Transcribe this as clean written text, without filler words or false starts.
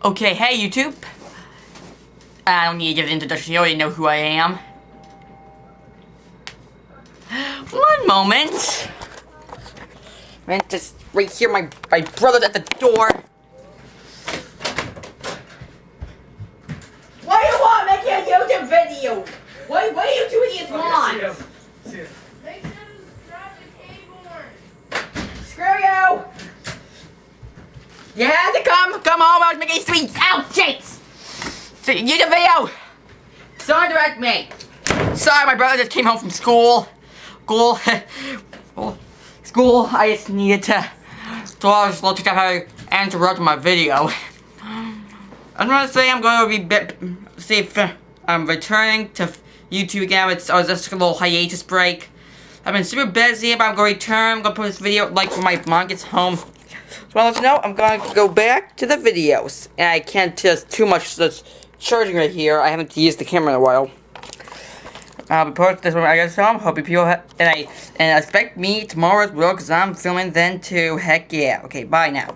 Okay, hey YouTube. I don't need to give an introduction, you already know who I am. One moment. Man, just right here, my brother's at the door. What do you want? Making a YouTube video? What do you two idiots want? Make sure to drop the keyboard. Screw you! You had to come home, I was making sweet outtakes! YouTube video! Don't direct me! Sorry, my brother just came home from school. School, I just needed to just look at how to interrupt my video. I'm gonna say I'm going to be see if I'm returning to YouTube again. It's just a little hiatus break. I've been super busy, but I'm going to return. I'm going to put this video like when my mom gets home. So I'll let you know, I'm going to go back to the videos. And I can't just too much just charging right here. I haven't used the camera in a while. I'll post this when I get home. Hope you people and expect me tomorrow as well, because I'm filming then too. Heck yeah. Okay, bye now.